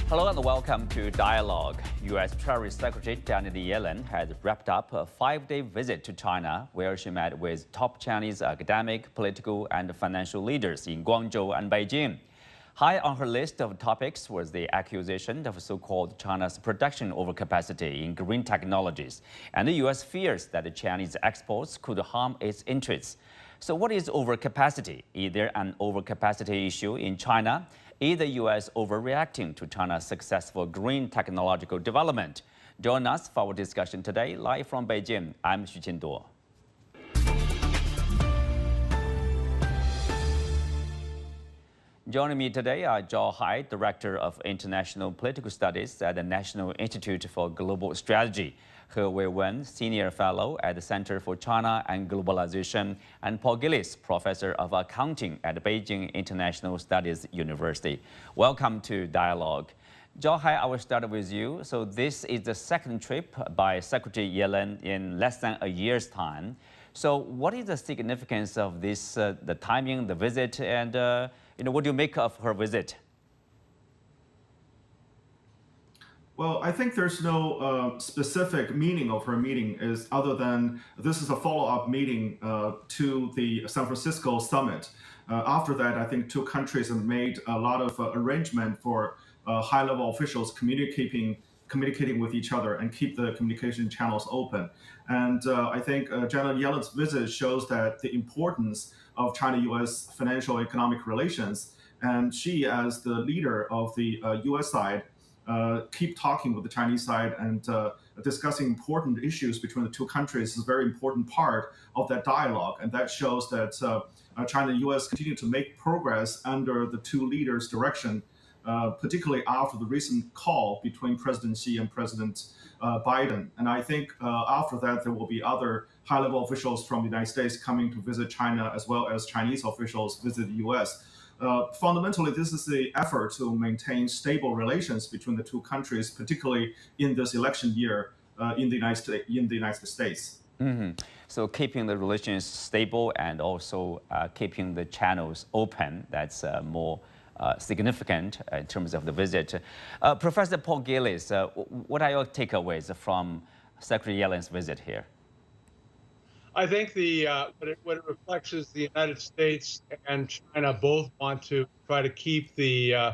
Hello and welcome to Dialogue. U.S. Treasury Secretary Janet Yellen has wrapped up a 5-day visit to China, where she met with top Chinese academic, political, and financial leaders in Guangzhou and Beijing. High on her list of topics was the accusation of so-called China's production overcapacity in green technologies, and the U.S. fears that the Chinese exports could harm its interests. So what is overcapacity? Is there an overcapacity issue in China? Is the U.S. overreacting to China's successful green technological development? Join us for our discussion today, live from Beijing. I'm Xu Qinduo. Joining me today are Zhao Hai, Director of International Political Studies at the National Institute for Global Strategy, He Weiwen, Senior Fellow at the Center for China and Globalization, and Paul Gillis, Professor of Accounting at Beijing International Studies University. Welcome to Dialogue. Zhao Hai, I will start with you. So this is the second trip by Secretary Yellen in less than a year's time. So what is the significance of this, the timing, the visit, and what do you make of her visit? Well, I think there's no specific meaning of her meeting other than this is a follow-up meeting to the San Francisco summit. After that, I think two countries have made a lot of arrangement for high-level officials communicating with each other and keep the communication channels open. And I think Janet Yellen's visit shows that the importance of China-U.S. financial economic relations, and she, as the leader of the U.S. side, keep talking with the Chinese side and discussing important issues between the two countries is a very important part of that dialogue. And that shows that China and U.S. continue to make progress under the two leaders' direction, particularly after the recent call between President Xi and President Biden. And I think after that, there will be other high-level officials from the United States coming to visit China, as well as Chinese officials visit the U.S. Fundamentally, this is the effort to maintain stable relations between the two countries, particularly in this election year in the United States. Mm-hmm. So keeping the relations stable and also keeping the channels open, that's more significant in terms of the visit. Professor Paul Gillis, what are your takeaways from Secretary Yellen's visit here? I think what it reflects is the United States and China both want to try to keep the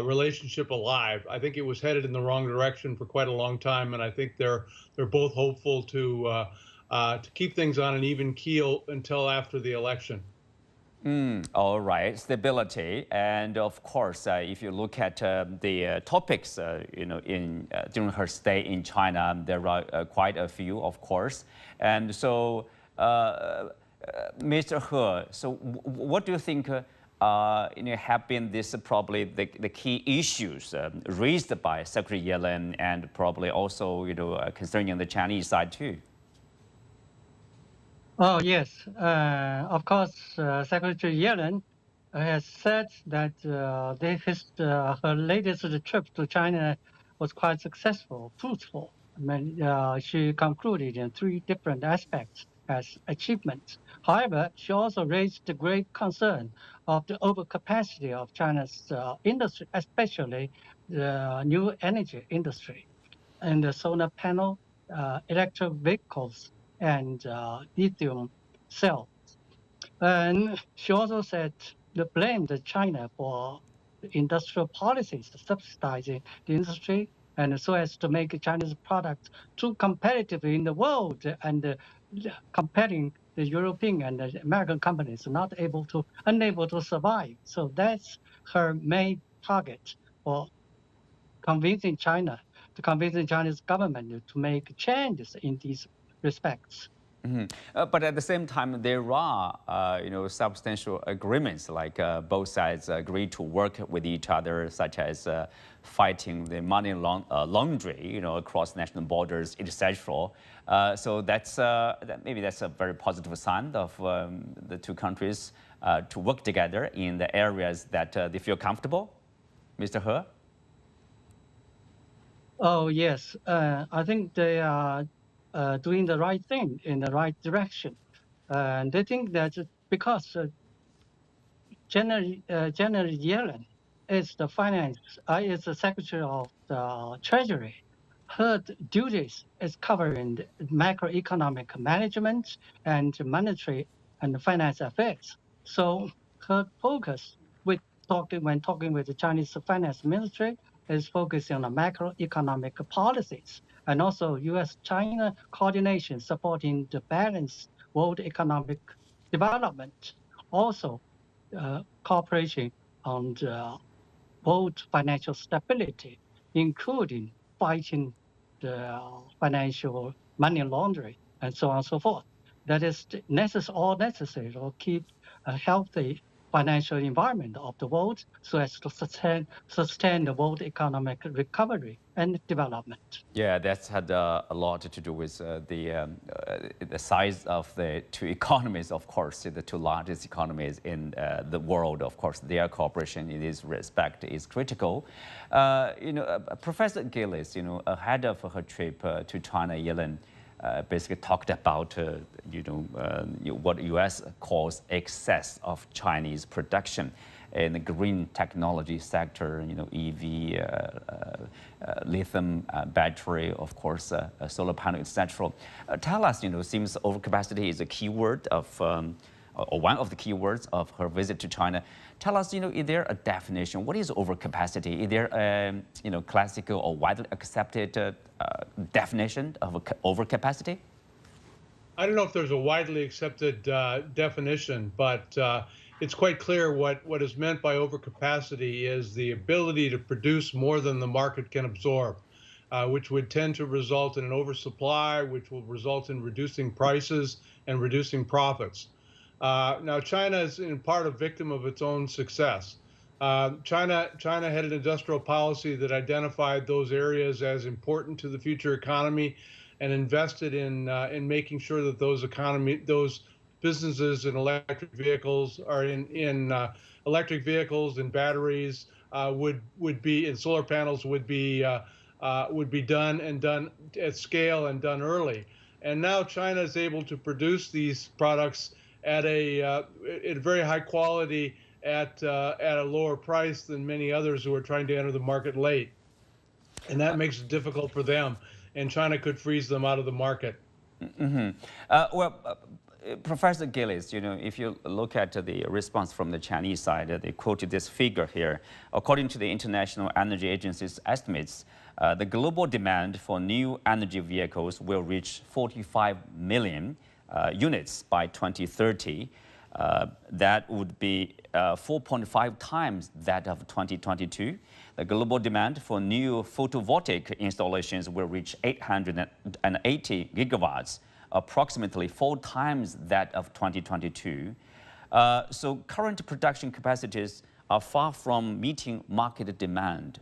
relationship alive. I think it was headed in the wrong direction for quite a long time, and I think they're both hopeful to keep things on an even keel until after the election. All right, stability, and of course, if you look at the topics, during her stay in China, there are quite a few, of course, and so. Mr. He, so what do you think have been probably the key issues raised by Secretary Yellen and probably also concerning the Chinese side too? Oh yes, of course, Secretary Yellen has said that her latest trip to China was quite successful, fruitful. I mean, she concluded in 3 different aspects as achievements. However, she also raised the great concern of the overcapacity of China's industry, especially the new energy industry, and the solar panel, electric vehicles, and lithium cells. And she also said blamed China for industrial policies subsidizing the industry, and so as to make Chinese products too competitive in the world, and comparing the European and the American companies unable to survive. So that's her main target for convincing Chinese government to make changes in these respects. Mm-hmm. But at the same time, there are substantial agreements, like both sides agree to work with each other, such as fighting the money laundry, across national borders, etc. So maybe that's a very positive sign of the two countries to work together in the areas that they feel comfortable. Mr. He? Oh yes, I think they are doing the right thing in the right direction. And they think that because Janet Yellen is the Secretary of the Treasury. Her duties is covering macroeconomic management and monetary and finance affairs. So her focus when talking with the Chinese finance ministry is focusing on the macroeconomic policies and also U.S.-China coordination supporting the balanced world economic development. Also, cooperation on the world financial stability, including fighting the financial money laundering and so on and so forth. That is all necessary to keep a healthy financial environment of the world so as to sustain the world economic recovery and development. Yeah, that's had a lot to do with the size of the two economies, of course, the two largest economies in the world. Of course, their cooperation in this respect is critical. Professor Gillis, ahead of her trip to China, Yellen basically talked about what the U.S. calls excess of Chinese production in the green technology sector, EV, lithium battery, of course, solar panel, etc. Tell us, seems overcapacity is a keyword of, or one of the keywords of her visit to China. Tell us, is there a definition? What is overcapacity? Is there a, classical or widely accepted definition of overcapacity? I don't know if there's a widely accepted definition, but it's quite clear what is meant by overcapacity is the ability to produce more than the market can absorb, which would tend to result in an oversupply, which will result in reducing prices and reducing profits. Now, China is in part a victim of its own success. China had an industrial policy that identified those areas as important to the future economy and invested in making sure that those businesses in electric vehicles or in electric vehicles and batteries would be in solar panels would be done at scale and done early. And now China is able to produce these products at a very high quality at a lower price than many others who are trying to enter the market late, and that makes it difficult for them. And China could freeze them out of the market. Professor Gillis, if you look at the response from the Chinese side, they quoted this figure here. According to the International Energy Agency's estimates, the global demand for new energy vehicles will reach 45 million units by 2030. That would be 4.5 times that of 2022. The global demand for new photovoltaic installations will reach 880 gigawatts, approximately 4 times that of 2022. So current production capacities are far from meeting market demand.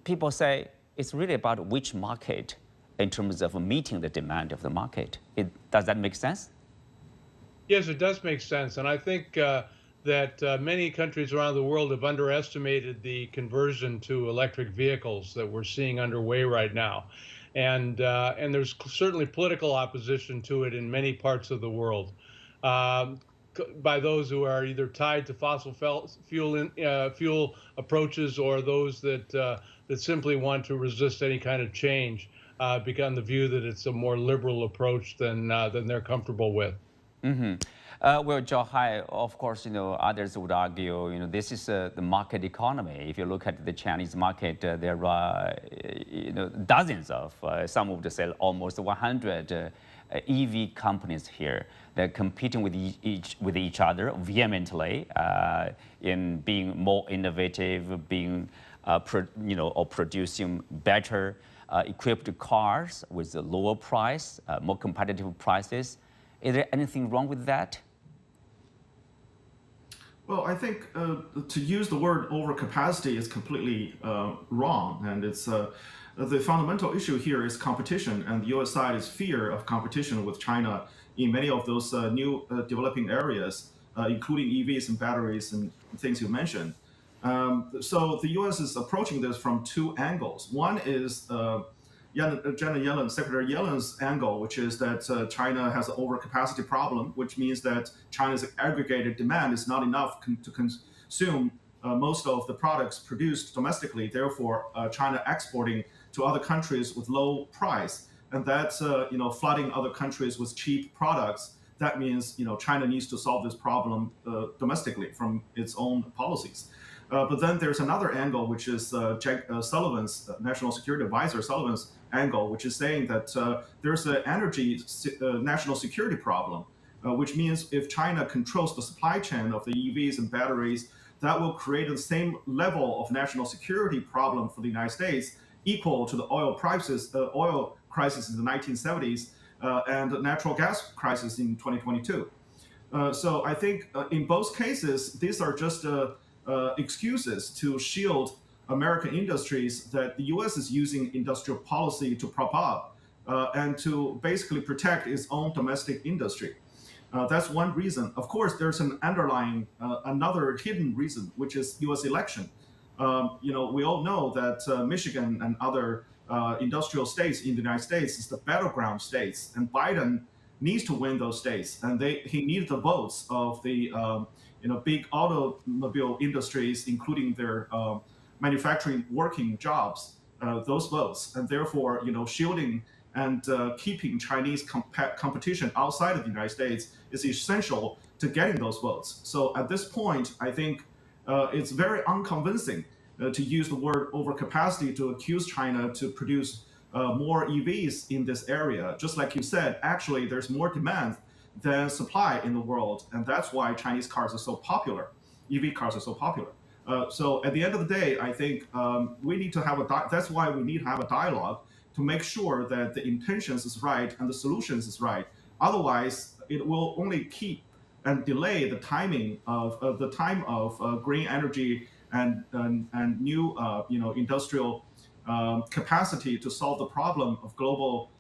People say it's really about which market in terms of meeting the demand of the market. Does that make sense? Yes, it does make sense. And I think that many countries around the world have underestimated the conversion to electric vehicles that we're seeing underway right now. And there's certainly political opposition to it in many parts of the world by those who are either tied to fossil fuel approaches or those that simply want to resist any kind of change, because the view that it's a more liberal approach than they're comfortable with. Well, Zhao, of course, others would argue, this is the market economy. If you look at the Chinese market, there are, dozens of, some would say almost 100 EV companies here. They're competing with each other vehemently in being more innovative, being, or producing better equipped cars with a lower price, more competitive prices. Is there anything wrong with that? Well, I think to use the word overcapacity is completely wrong, and it's the fundamental issue here is competition, and the U.S. side is fear of competition with China in many of those new developing areas, including EVs and batteries and things you mentioned. So the U.S. is approaching this from two angles. One is Janet Yellen, Secretary Yellen's angle, which is that China has an overcapacity problem, which means that China's aggregated demand is not enough consume most of the products produced domestically, therefore China exporting to other countries with low price, and that's flooding other countries with cheap products. That means China needs to solve this problem domestically from its own policies. But then there's another angle, which is Jack Sullivan's National Security Advisor Sullivan's angle, which is saying that there's an energy national security problem, which means if China controls the supply chain of the EVs and batteries, that will create the same level of national security problem for the United States, equal to the oil crisis in the 1970s and the natural gas crisis in 2022. So I think in both cases, these are just excuses to shield American industries that the U.S. is using industrial policy to prop up and to basically protect its own domestic industry. That's one reason. Of course, there's an underlying, another hidden reason, which is U.S. election. We all know that Michigan and other industrial states in the United States is the battleground states, and Biden needs to win those states, and he needs the votes of the big automobile industries, including their manufacturing working jobs, those votes, and therefore shielding and keeping Chinese competition outside of the United States is essential to getting those votes. So at this point, I think it's very unconvincing to use the word overcapacity to accuse China to produce more EVs in this area. Just like you said, actually, there's more demand than supply in the world, and that's why Chinese cars are so popular. EV cars are so popular. So at the end of the day, I think we need to have that's why we need to have a dialogue to make sure that the intentions is right and the solutions is right. Otherwise, it will only keep and delay the timing of green energy and new industrial capacity to solve the problem of global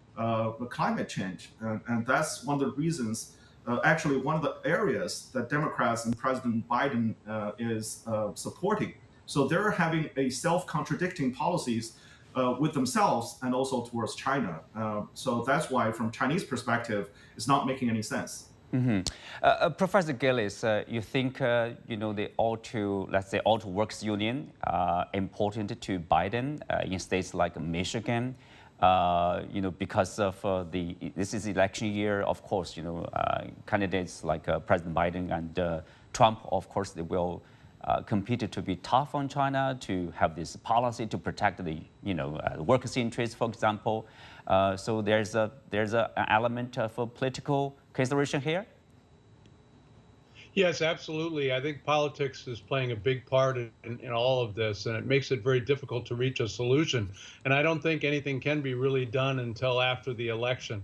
climate change. And that's one of the reasons, actually one of the areas that Democrats and President Biden is supporting. So they're having a self-contradicting policies with themselves and also towards China. So that's why, from Chinese perspective, it's not making any sense. Mm-hmm. Professor Gillis, you think the auto workers union important to Biden in states like Michigan, because of this is election year. Of course, candidates like President Biden and Trump, of course, they will compete to be tough on China, to have this policy to protect the workers' interests, for example. So there's an element of political consideration here. Yes, absolutely. I think politics is playing a big part in all of this, and it makes it very difficult to reach a solution. And I don't think anything can be really done until after the election.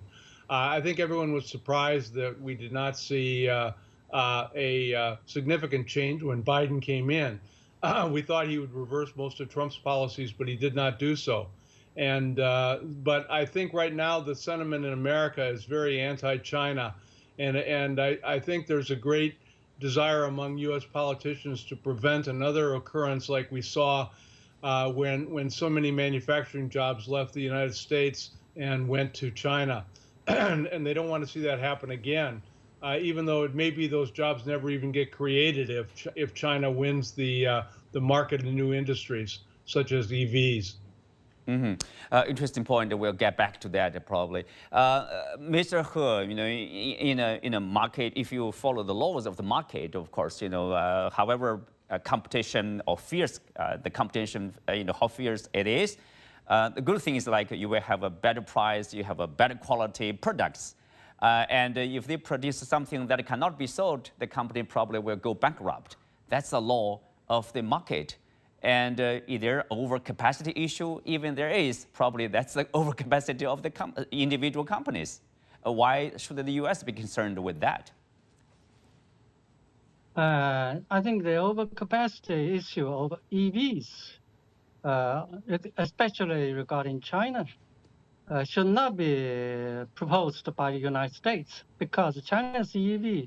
I think everyone was surprised that we did not see a significant change when Biden came in. We thought he would reverse most of Trump's policies, but he did not do so. And but I think right now the sentiment in America is very anti-China, and I think there's a great desire among U.S. politicians to prevent another occurrence like we saw when so many manufacturing jobs left the United States and went to China, and they don't want to see that happen again. Even though it may be those jobs never even get created if China wins the market in new industries such as EVs. Mm-hmm. Interesting point. We'll get back to that probably. Mr. He, in a market, if you follow the laws of the market, of course, however competition or fierce the competition, how fierce it is, the good thing is like you will have a better price, you have a better quality products. And if they produce something that cannot be sold, the company probably will go bankrupt. That's the law of the market. And is there overcapacity issue? Even there is, probably that's the overcapacity of the individual companies. Why should the U.S. be concerned with that? I think the overcapacity issue of EVs, especially regarding China, should not be proposed by the United States, because China's EV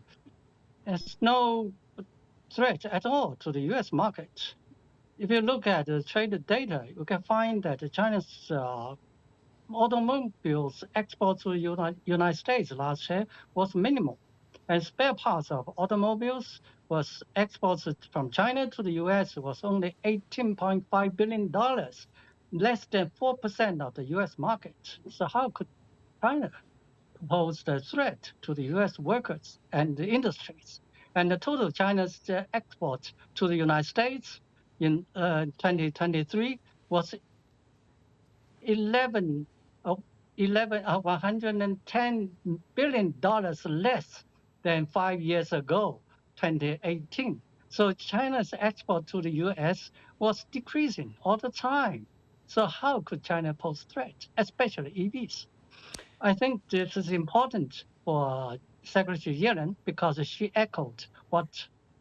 has no threat at all to the U.S. market. If you look at the trade data, you can find that China's automobiles export to the United States last year was minimal. And spare parts of automobiles was exported from China to the U.S. was only $18.5 billion, less than 4% of the U.S. market. So how could China pose the threat to the U.S. workers and the industries? And the total China's export to the United States in 2023 was $110 billion less than 5 years ago, 2018. So China's export to the U.S. was decreasing all the time. So how could China pose threat, especially EVs? I think this is important for Secretary Yellen because she echoed what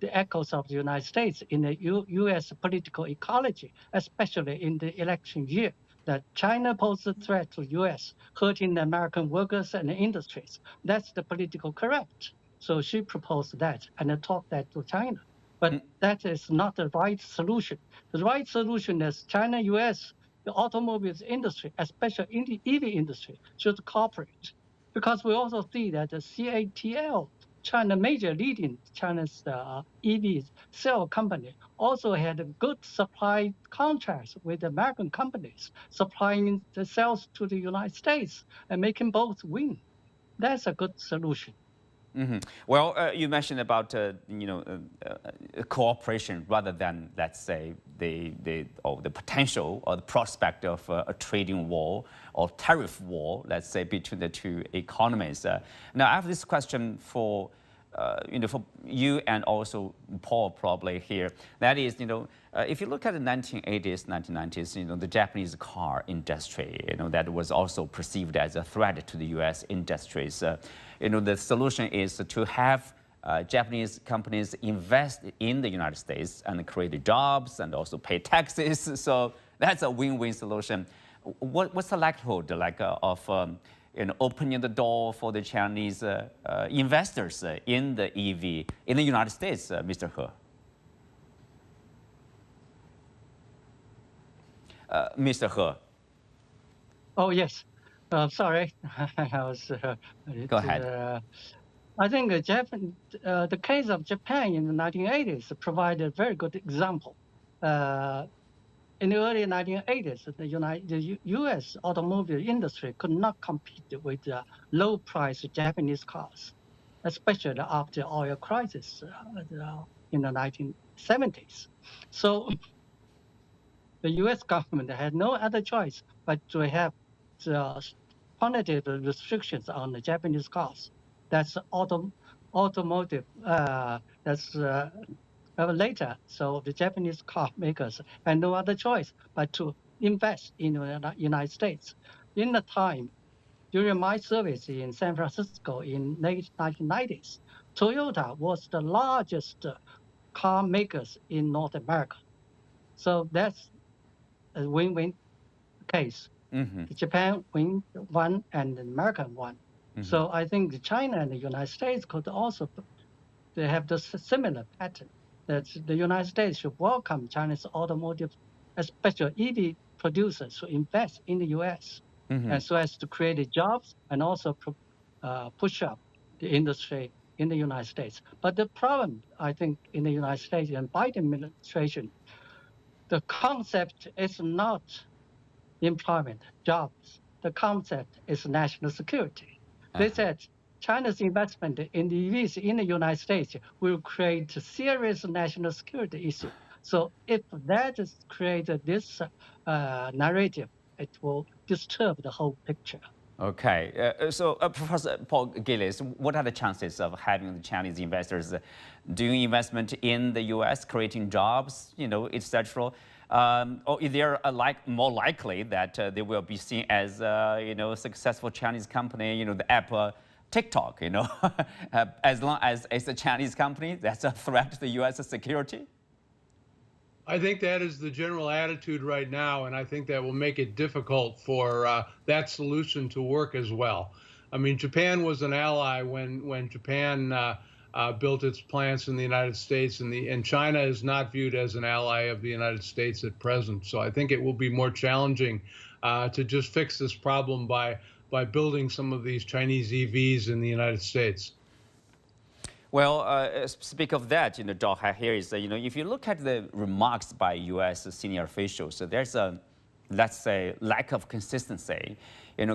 the echoes of the United States in the U.S. political ecology, especially in the election year, that China poses a threat to U.S., hurting the American workers and the industries. That's the political correct. So she proposed that and talked that to China. But that is not the right solution. The right solution is China, U.S., the automobiles industry, especially in the EV industry, should cooperate. Because we also see that the CATL, China major leading China's EV cell company, also had good supply contracts with American companies, supplying the cells to the United States and making both win. That's a good solution. Well, you mentioned about cooperation rather than, let's say, the potential or the prospect of a trading war or tariff war, let's say, between the two economies. Now, I have this question for for you and also Paul probably here. That is, if you look at the 1980s, 1990s, the Japanese car industry, that was also perceived as a threat to the U.S. industries. The solution is to have Japanese companies invest in the United States and create jobs and also pay taxes. So that's a win-win solution. What's the likelihood of opening the door for the Chinese investors in the EV in the United States, Mr. He? Mr. He. Oh, yes. Sorry, I was. Go ahead. I think the case of Japan in the 1980s provided a very good example. In the early 1980s, the U.S. automobile industry could not compete with the low-priced Japanese cars, especially after the oil crisis in the 1970s. So the U.S. government had no other choice but to have the quantitative restrictions on the Japanese cars. That's automotive. That's later. So the Japanese car makers had no other choice but to invest in the United States. In the time, during my service in San Francisco in late 1990s, Toyota was the largest car makers in North America. So that's a win-win case. Japan won and the American won. So I think China and the United States could also have the similar pattern, that the United States should welcome Chinese automotive, especially EV producers, to invest in the U.S. and so as to create jobs and also push up the industry in the United States. But the problem, I think, in the United States and Biden administration, the concept is not employment, jobs. The concept is national security. They said China's investment in the EVs in the United States will create a serious national security issue. So if that is created this narrative, it will disturb the whole picture. Okay, so Professor Paul Gillis, what are the chances of having the Chinese investors doing investment in the U.S., creating jobs, etc.? Or is there more likely that they will be seen as a successful Chinese company, the Apple, TikTok, as long as it's a Chinese company, that's a threat to the U.S. security? I think that is the general attitude right now, and I think that will make it difficult for that solution to work as well. I mean, Japan was an ally when Japan built its plants in the United States, and China is not viewed as an ally of the United States at present. So I think it will be more challenging to just fix this problem by building some of these Chinese EVs in the United States. Well, speak of that, Zhao Hai here is, if you look at the remarks by U.S. senior officials, so there's a, let's say, lack of consistency.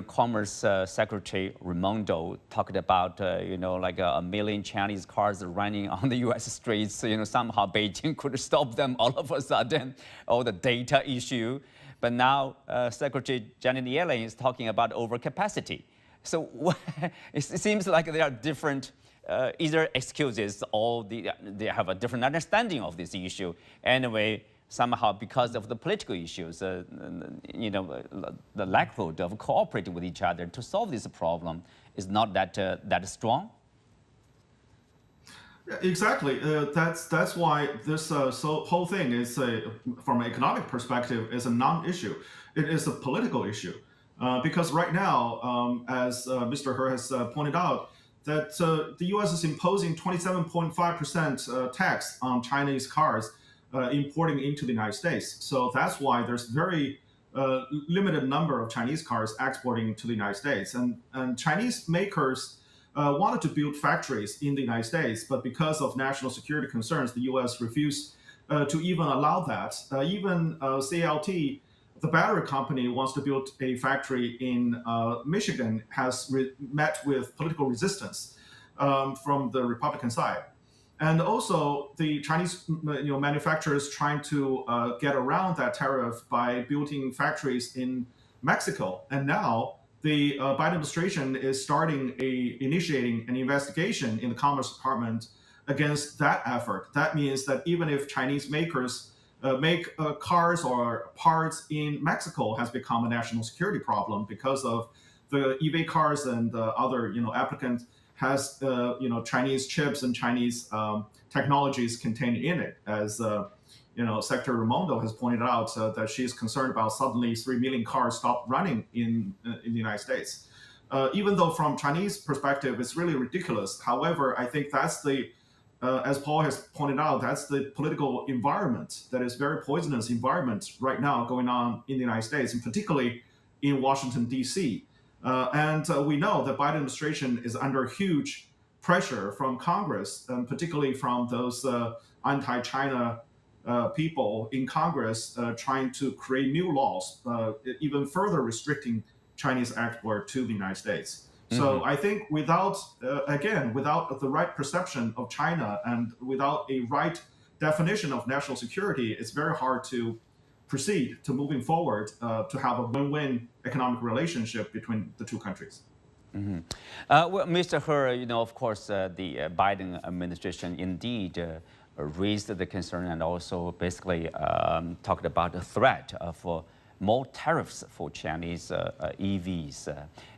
Commerce Secretary Raimondo talked about, like 1 million Chinese cars running on the U.S. streets. Somehow Beijing could stop them all of a sudden, or the data issue. But now Secretary Janet Yellen is talking about overcapacity. So it seems like there are different either excuses or they have a different understanding of this issue. Anyway, somehow because of the political issues, the likelihood of cooperating with each other to solve this problem is not that strong. Exactly. That's why this whole thing is, from an economic perspective, is a non-issue. It is a political issue. Because right now, as Mr. He has pointed out, that the U.S. is imposing 27.5% tax on Chinese cars importing into the United States. So that's why there's very limited number of Chinese cars exporting to the United States. And Chinese makers wanted to build factories in the United States, but because of national security concerns, the U.S. refused to even allow that. Even CLT, the battery company, wants to build a factory in Michigan, has met with political resistance from the Republican side. And also the Chinese manufacturers trying to get around that tariff by building factories in Mexico. And now the Biden administration is initiating an investigation in the Commerce Department against that effort. That means that even if Chinese makers make cars or parts in Mexico has become a national security problem because of the EV cars and other applicants has Chinese chips and Chinese technologies contained in it. As Secretary Raimondo has pointed out, that she's concerned about suddenly 3 million cars stop running in the United States. Even though from Chinese perspective, it's really ridiculous. However, I think that's the as Paul has pointed out, that's the political environment that is very poisonous environment right now going on in the United States, and particularly in Washington, D.C. And we know the Biden administration is under huge pressure from Congress, and particularly from those anti-China people in Congress trying to create new laws, even further restricting Chinese export to the United States. So I think without the right perception of China and without a right definition of national security, it's very hard to proceed to moving forward to have a win-win economic relationship between the two countries. Well, Mr. He, of course, the Biden administration indeed raised the concern and also basically talked about the threat of more tariffs for Chinese EVs.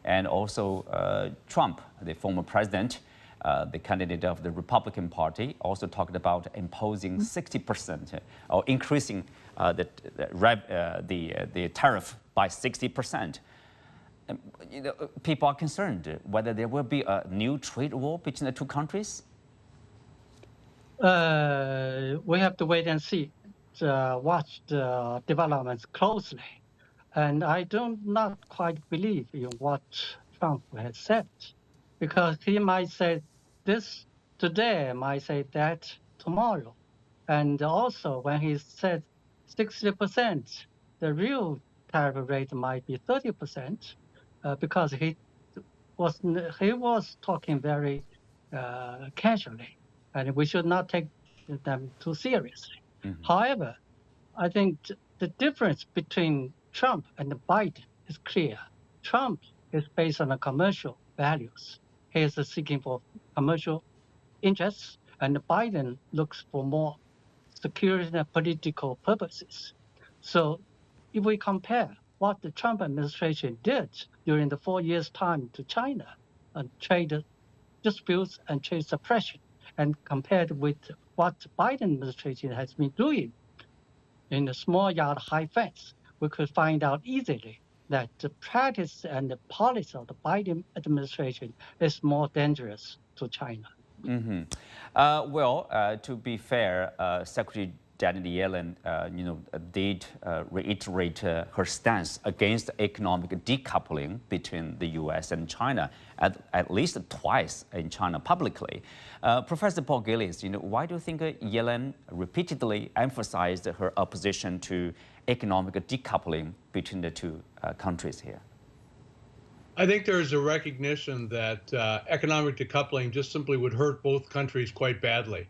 And also Trump, the former president, the candidate of the Republican Party, also talked about imposing 60% or increasing the tariff by 60%. People are concerned whether there will be a new trade war between the two countries. We have to wait and see. Watch the developments closely. And I do not quite believe in what Trump has said, because he might say this today, might say that tomorrow. And also when he said 60%, the real tariff rate might be 30%, because he was talking very casually, and we should not take them too seriously. However, I think the difference between Trump and Biden is clear. Trump is based on the commercial values. He is seeking for commercial interests, and Biden looks for more security and political purposes. So if we compare what the Trump administration did during the 4 years' time to China on trade disputes and trade suppression, and compared with what the Biden administration has been doing in the small yard, high fence, we could find out easily that the practice and the policy of the Biden administration is more dangerous to China. Well, to be fair, Secretary Janet Yellen, did reiterate her stance against economic decoupling between the U.S. and China at least twice in China publicly. Professor Paul Gillies, why do you think Yellen repeatedly emphasized her opposition to economic decoupling between the two countries here? I think there is a recognition that economic decoupling just simply would hurt both countries quite badly,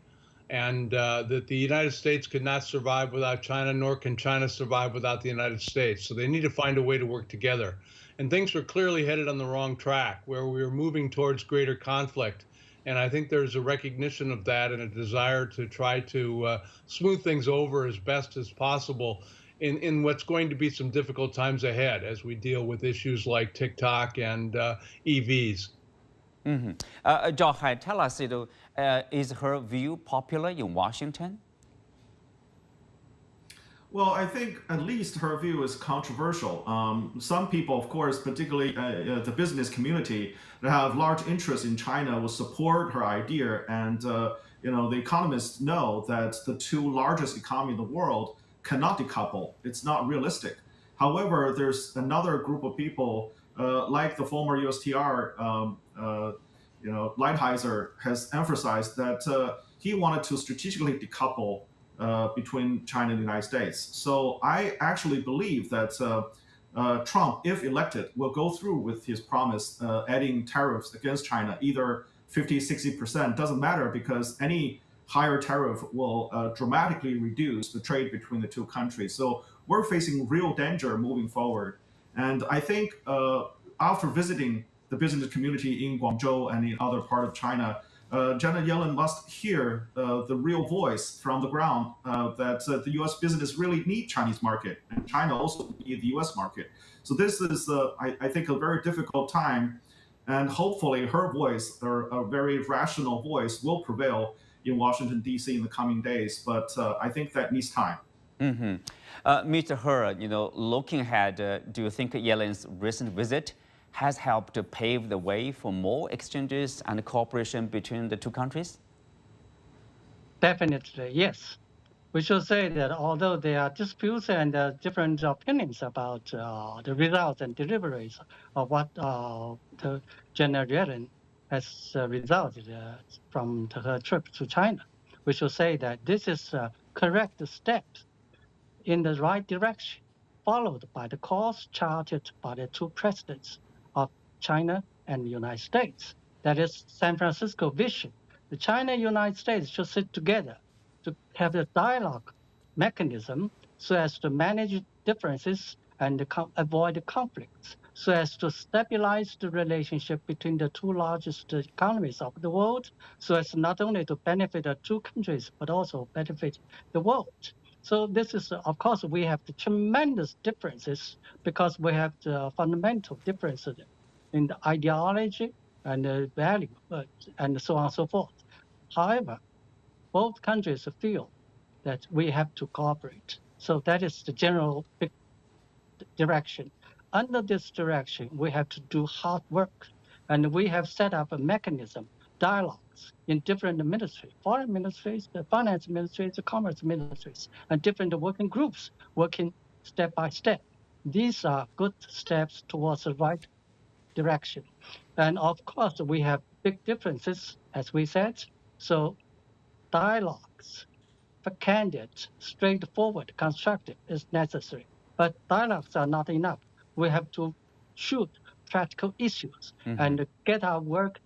and that the United States could not survive without China, nor can China survive without the United States. So they need to find a way to work together. And things were clearly headed on the wrong track, where we were moving towards greater conflict. And I think there's a recognition of that and a desire to try to smooth things over as best as possible in what's going to be some difficult times ahead as we deal with issues like TikTok and EVs. Zhao Hai, tell us, is her view popular in Washington? Well, I think at least her view is controversial. Some people, of course, particularly the business community that have large interest in China, will support her idea. And the economists know that the two largest economies in the world cannot decouple. It's not realistic. However, there's another group of people, like the former USTR, Lighthizer, has emphasized that he wanted to strategically decouple between China and the United States. So I actually believe that Trump, if elected, will go through with his promise adding tariffs against China, either 50, 60%, doesn't matter, because any higher tariff will dramatically reduce the trade between the two countries. So we're facing real danger moving forward. And I think after visiting the business community in Guangzhou and in other part of China, Janet Yellen must hear the real voice from the ground that the U.S. business really need Chinese market, and China also need the U.S. market. So this is, I think, a very difficult time, and hopefully her voice, or a very rational voice, will prevail in Washington, D.C. in the coming days. But I think that needs time. Mr. He, looking ahead, do you think Yellen's recent visit has helped to pave the way for more exchanges and cooperation between the two countries? Definitely, yes. We should say that although there are disputes and different opinions about the results and deliveries of what the Janet Yellen has resulted from her trip to China, we should say that this is correct steps in the right direction, followed by the course charted by the two presidents of China and the United States. That is San Francisco vision. The China and United States should sit together to have a dialogue mechanism so as to manage differences and avoid conflicts, so as to stabilize the relationship between the two largest economies of the world, so as not only to benefit the two countries, but also benefit the world. So this is, of course, we have the tremendous differences because we have the fundamental differences in the ideology and the value and so on and so forth. However, both countries feel that we have to cooperate. So that is the general big direction. Under this direction, we have to do hard work. And we have set up a mechanism, dialogues in different ministries, foreign ministries, the finance ministries, the commerce ministries, and different working groups working step by step. These are good steps towards the right direction. And of course, we have big differences, as we said. So dialogues, candid, straightforward, constructive is necessary. But dialogues are not enough. We have to shoot practical issues and get our work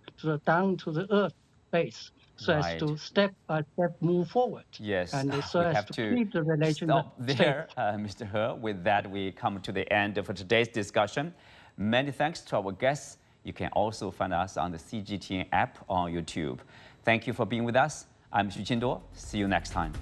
down to the earth base so as to step by step move forward. Yes, and so we as have to keep the relationship stop there, Mr. He. With that, we come to the end of today's discussion. Many thanks to our guests. You can also find us on the CGTN app on YouTube. Thank you for being with us. I'm Xu Qinduo. See you next time.